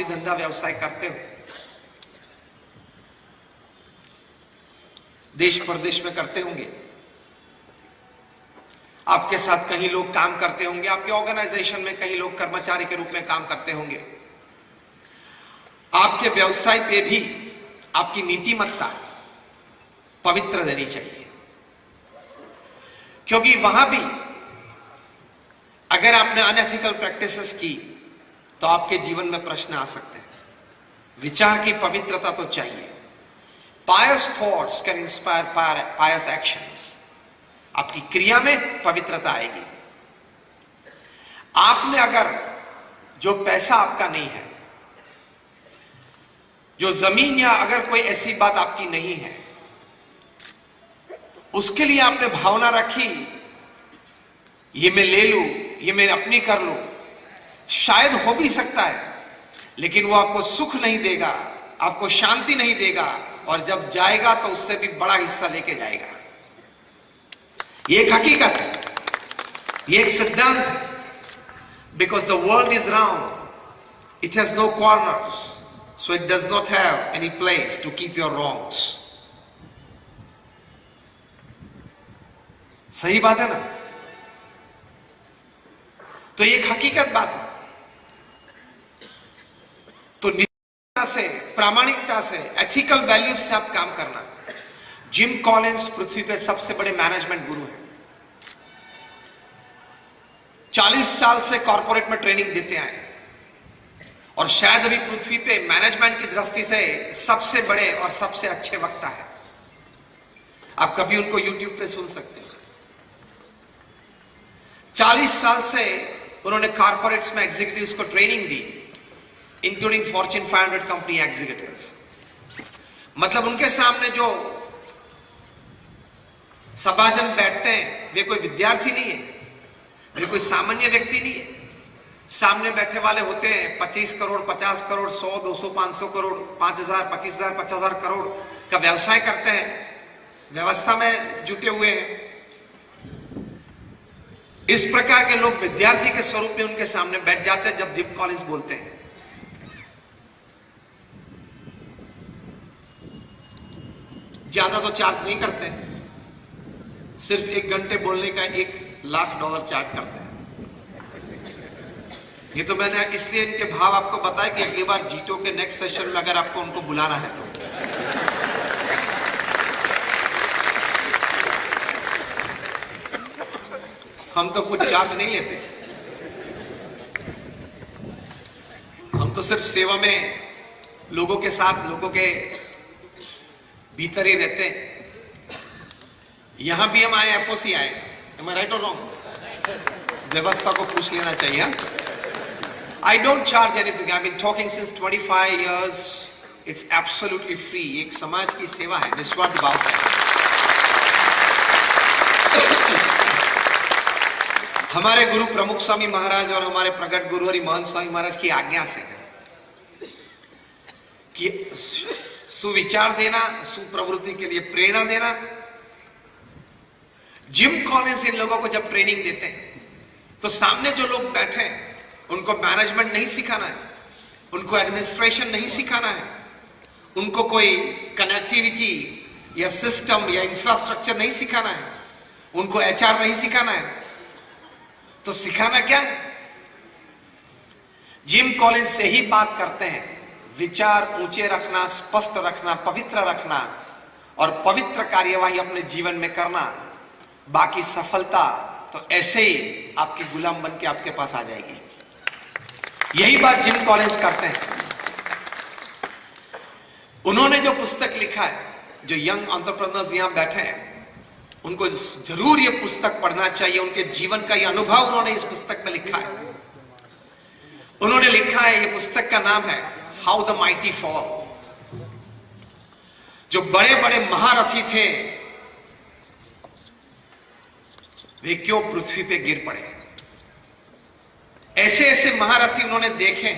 नौकरी धंधा व्यवसाय करते हो, देश परदेश में करते होंगे, आपके साथ कहीं लोग काम करते होंगे, आपके ऑर्गेनाइजेशन में कहीं लोग कर्मचारी के रूप में काम करते होंगे। आपके व्यवसाय पे भी आपकी नीतिमत्ता पवित्र रहनी चाहिए, क्योंकि वहां भी अगर आपने अनएथिकल प्रैक्टिसेस की तो आपके जीवन में प्रश्न आ सकते हैं। विचार की पवित्रता तो चाहिए। Pious thoughts can inspire pious actions. आपकी क्रिया में पवित्रता आएगी। आपने अगर जो पैसा आपका नहीं है, जो जमीन या अगर कोई ऐसी बात आपकी नहीं है, उसके लिए आपने भावना रखी ये मैं ले लूं, ये मैं अपनी कर लूं, शायद हो भी सकता है, लेकिन वो आपको सुख नहीं देगा, आपको शांति नहीं देगा, और जब जाएगा तो उससे भी बड़ा हिस्सा लेके जाएगा। ये एक हकीकत है, ये एक सिद्धांत है। Because the world is round, it has no corners, so it does not have any place to keep your wrongs. सही बात है ना? तो ये एक हकीकत बात है। तो निष्ठा से, प्रामाणिकता से, एथिकल वैल्यूज से आप काम करना। जिम कॉलिंस पृथ्वी पे सबसे बड़े मैनेजमेंट गुरु हैं। 40 साल से कॉर्पोरेट में ट्रेनिंग देते आए, और शायद अभी पृथ्वी पे मैनेजमेंट की दृष्टि से सबसे बड़े और सबसे अच्छे वक्ता है। आप कभी उनको यूट्यूब पे सुन सकते हैं। 40 साल से उन्होंने कॉर्पोरेट्स में एग्जीक्यूटिव्स को ट्रेनिंग दी, इंक्लूडिंग फॉर्च्यून 500 कंपनी एग्जीक्यूटिव्स। मतलब उनके सामने जो सभाजन बैठते हैं, वे कोई विद्यार्थी नहीं है, वे कोई सामान्य व्यक्ति नहीं है। सामने बैठे वाले होते हैं 25 करोड़, 50 करोड़, 100, 200, 500 करोड़, 5000, 25,000, 50,000 करोड़ का व्यवसाय करते हैं, व्यवस्था में जुटे हुए हैं। इस प्रकार के लोग विद्यार्थी के स्वरूप में उनके सामने बैठ जाते हैं जब जिम कॉलिंस बोलते हैं। ज्यादा तो चार्ज नहीं करते, सिर्फ 1 घंटे बोलने का $1,00,000 चार्ज करते हैं। ये तो मैंने इसलिए इनके भाव आपको बताया कि अगली बार जीटो के नेक्स्ट सेशन में अगर आपको उनको बुलाना है तो। हम तो कुछ चार्ज नहीं लेते, हम तो सिर्फ सेवा में लोगों के साथ, लोगों के भीतर ही रहते हैं। यहां भी हम आए, एफओसी आए, am I right or wrong? व्यवस्था को पूछ लेना चाहिए। I don't charge anything. I've been talking since 25 years. It's absolutely free. एक समाज की सेवा है, निस्वार्थ भाव से। हमारे गुरु प्रमुख स्वामी महाराज और हमारे प्रगट गुरु हरि महंत स्वामी महाराज की आज्ञा से कि सुविचार देना, सुप्रवृत्ति के लिए प्रेरणा देना। जिम कॉलिंस इन लोगों को जब ट्रेनिंग देते हैं तो सामने जो लोग बैठे हैं उनको मैनेजमेंट नहीं सिखाना है, उनको एडमिनिस्ट्रेशन नहीं सिखाना है, उनको कोई कनेक्टिविटी या सिस्टम या इंफ्रास्ट्रक्चर नहीं सिखाना है, उनको एचआर नहीं सिखाना है। तो सिखाना क्या है? जिम कॉलिंस से ही बात करते हैं, विचार ऊंचे रखना, स्पष्ट रखना, पवित्र रखना और पवित्र कार्यवाही अपने जीवन में करना। बाकी सफलता तो ऐसे ही आपके गुलाम बन के आपके पास आ जाएगी। यही बात जिम कॉलिंस करते हैं। उन्होंने जो पुस्तक लिखा है, जो यंग एंटरप्रेन्योर्स यहां बैठे हैं, उनको जरूर ये पुस्तक पढ़ना चाहिए। उनके जीवन का ये अनुभव उन्होंने इस पुस्तक में लिखा है। उन्होंने लिखा है, ये पुस्तक का नाम है हाउ द माइटी फॉल। जो बड़े बड़े महारथी थे वे क्यों पृथ्वी पे गिर पड़े। ऐसे ऐसे महारथी उन्होंने देखे,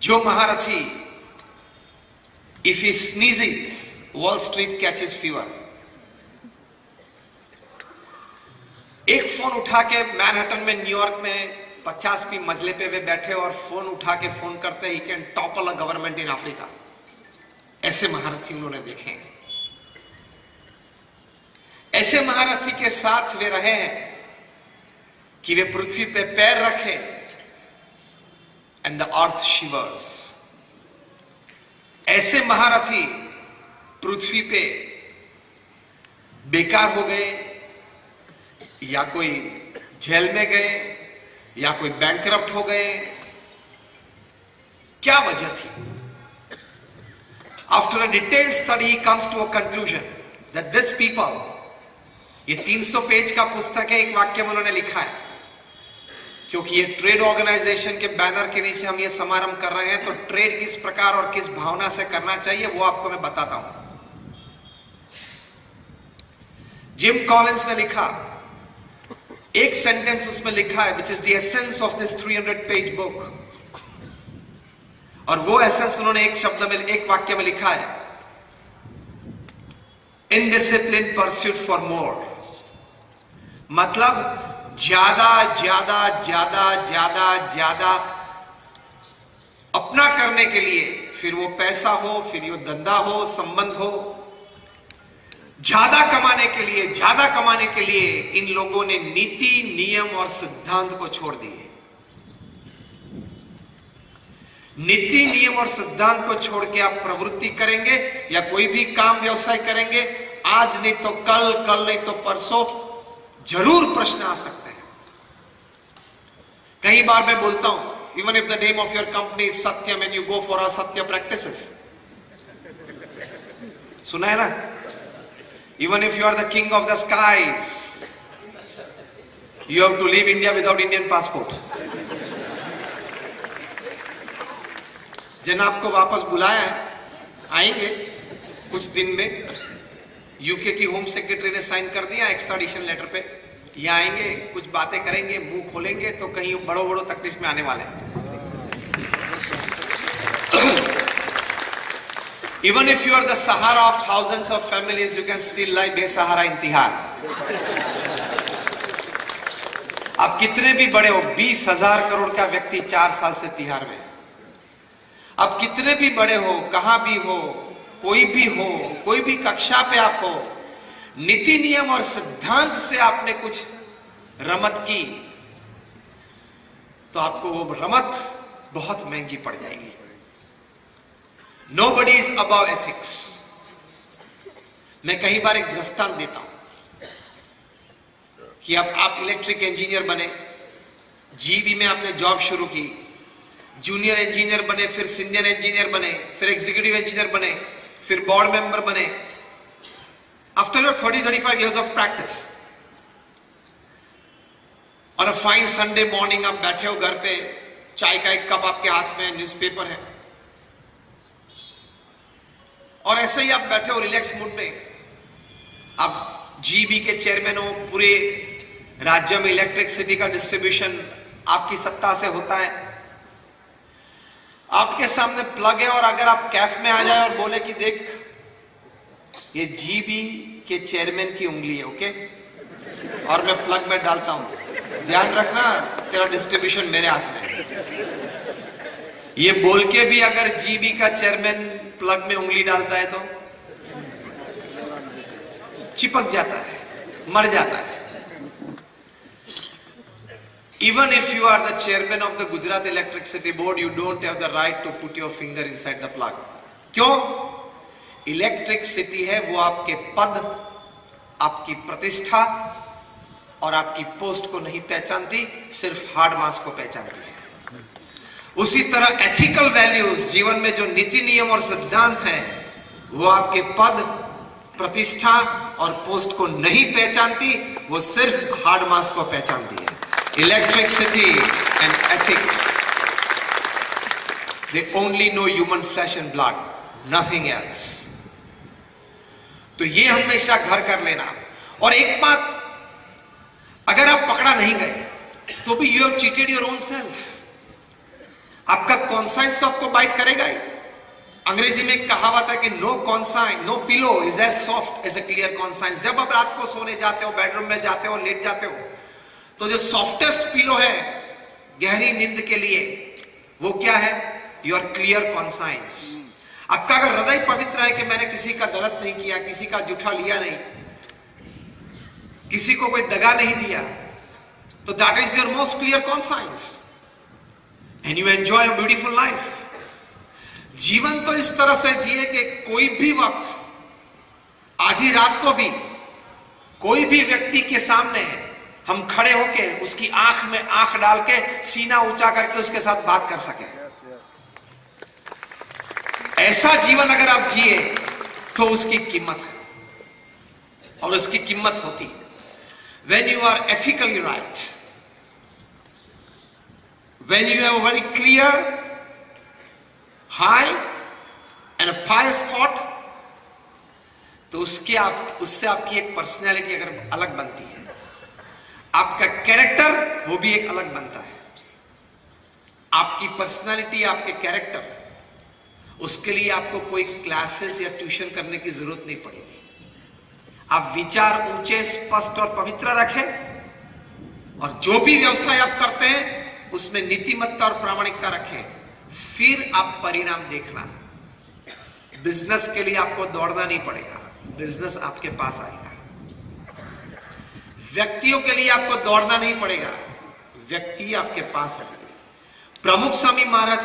जो महारथी if he sneezes wall street catches fever. एक फोन उठा के मैनहट्टन में, न्यूयॉर्क में 50वीं मंजिले पे वे बैठे और फोन उठा के फोन करते he can topple a government in Africa. ऐसे महारथी उन्होंने देखे हैं। ऐसे महारथी के साथ वे रहे हैं कि वे पृथ्वी पे पैर रखे एंड द अर्थ शिवर्स। ऐसे महारथी पृथ्वी पे बेकार हो गए, या कोई जेल में गए, या कोई बैंकरप्ट हो गए। क्या वजह थी? After a detail study comes to a conclusion that this people, ये 300 पेज का पुस्तक है, एक वाक्य में उन्होंने लिखा है, क्योंकि ये ट्रेड ऑर्गेनाइजेशन के बैनर के नीचे हम ये समारंभ कर रहे हैं, तो ट्रेड किस प्रकार और किस भावना से करना चाहिए वो आपको मैं बताता हूं। जिम कॉलिंस ने लिखा, एक सेंटेंस उसमें लिखा है, which is the essence of this 300 page book, और वो एसेंस उन्होंने एक शब्द में, एक वाक्य में लिखा है, इनडिसिप्लिन परस्यूट फॉर मोर। मतलब ज्यादा ज्यादा ज्यादा ज्यादा ज्यादा अपना करने के लिए, फिर वो पैसा हो, फिर वो धंधा हो, संबंध हो, ज्यादा कमाने के लिए इन लोगों ने नीति, नियम और सिद्धांत को छोड़ दिए। नीति, नियम और सिद्धांत को छोड़ के आप प्रवृत्ति करेंगे या कोई भी काम व्यवसाय करेंगे, आज नहीं तो कल, कल नहीं तो परसों जरूर प्रश्न आ सकते हैं। कई बार मैं बोलता हूं, even if the name of your company is Satyam and you go for असत्य प्रैक्टिसेस, सुना है ना? Even if you are the king of the skies, you have to leave India without Indian passport. जिन्हें आपको वापस बुलाया है, आएंगे कुछ दिन में। यूके की होम सेक्रेटरी ने साइन कर दिया एक्स्ट्राडिशन लेटर पे, ये आएंगे, कुछ बातें करेंगे, मुंह खोलेंगे तो कहीं बड़ो बड़ो तकलीफ में आने वाले हैं। Even if you are the Sahara of thousands of families, you can still lie बेसहारा in तिहार। आप कितने भी बड़े हो, 20,000 करोड़ का व्यक्ति 4 साल से तिहार में। आप कितने भी बड़े हो, कहां भी हो, कोई भी कक्षा पे आप हो, नीति, नियम और सिद्धांत से आपने कुछ रमत की तो आपको वो रमत बहुत महंगी पड़ जाएगी। Nobody is above ethics। मैं कई बार एक दृष्टांत देता हूं कि अब आप इलेक्ट्रिक इंजीनियर बने, जीबी में आपने जॉब शुरू की, जूनियर इंजीनियर बने, फिर सीनियर इंजीनियर बने, फिर एग्जीक्यूटिव इंजीनियर बने, फिर बोर्ड मेंबर बने। After your 30-35 years of practice, और अ फाइन संडे मॉर्निंग आप बैठे हो घर पे, चाय का एक कप आपके हाथ में, न्यूज़पेपर है, और ऐसे ही आप बैठे हो रिलैक्स मूड में। आप जीबी के चेयरमैन हो, पूरे राज्य में इलेक्ट्रिसिटी का डिस्ट्रीब्यूशन आपकी सत्ता से होता है। आपके सामने प्लग है, और अगर आप कैफ में आ जाए और बोले कि देख ये जीबी के चेयरमैन की उंगली है, ओके, और मैं प्लग में डालता हूं, ध्यान रखना तेरा डिस्ट्रीब्यूशन मेरे हाथ में है। ये बोल के भी अगर जीबी का चेयरमैन प्लग में उंगली डालता है तो चिपक जाता है, मर जाता है। Even if you are the chairman of the Gujarat Electricity Board, you don't have the right to put your finger inside the plug। क्यों? इलेक्ट्रिसिटी है वो आपके पद, आपकी प्रतिष्ठा और आपकी पोस्ट को नहीं पहचानती, सिर्फ हार्ड मास को पहचानती है। उसी तरह एथिकल वैल्यूज, जीवन में जो नीति, नियम और सिद्धांत हैं, वो आपके पद, प्रतिष्ठा और पोस्ट को नहीं पहचानती, वो सिर्फ हार्ड मास को पहचानती है। Electricity and ethics, they only know human flesh and blood, nothing else. तो ये हमेशा घर कर लेना। और एक बात, अगर आप पकड़ा नहीं गए तो भी you have cheated your own self. आपका कॉन्साइंस तो आपको बाइट करेगा ही। अंग्रेजी में एक कहावत है कि no conscience, no pillow is as soft as a clear conscience. जब आप रात को सोने जाते हो, बेडरूम में जाते हो, लेट जाते हो, तो जो सॉफ्टेस्ट पिलो है गहरी नींद के लिए, वो क्या है? Your clear conscience. आपका अगर हृदय पवित्र है कि मैंने किसी का गलत नहीं किया, किसी का जूठा लिया नहीं, किसी को कोई दगा नहीं दिया, तो that is your most clear conscience and you enjoy a beautiful life. जीवन तो इस तरह से जिए कि कोई भी वक्त, आधी रात को भी कोई भी व्यक्ति के सामने हम खड़े होके उसकी आंख में आंख डाल के सीना ऊंचा करके उसके साथ बात कर सके। ऐसा जीवन अगर आप जिए तो उसकी कीमत है, और उसकी कीमत होती है when you are ethically right, when you have a very clear, high and a pious thought, तो उससे आपकी एक पर्सनैलिटी अगर अलग बनती है, आपका कैरेक्टर वो भी एक अलग बनता है। आपकी पर्सनैलिटी, आपके कैरेक्टर, उसके लिए आपको कोई क्लासेस या ट्यूशन करने की जरूरत नहीं पड़ेगी। आप विचार ऊंचे, स्पष्ट और पवित्र रखें, और जो भी व्यवसाय आप करते हैं उसमें नीतिमत्ता और प्रामाणिकता रखें, फिर आप परिणाम देखना। बिजनेस के लिए आपको दौड़ना नहीं पड़ेगा, बिजनेस आपके पास आएगा। व्यक्तियों के लिए आपको दौड़ना नहीं पड़ेगा, व्यक्ति आपके पास आएंगे। प्रमुख स्वामी महाराज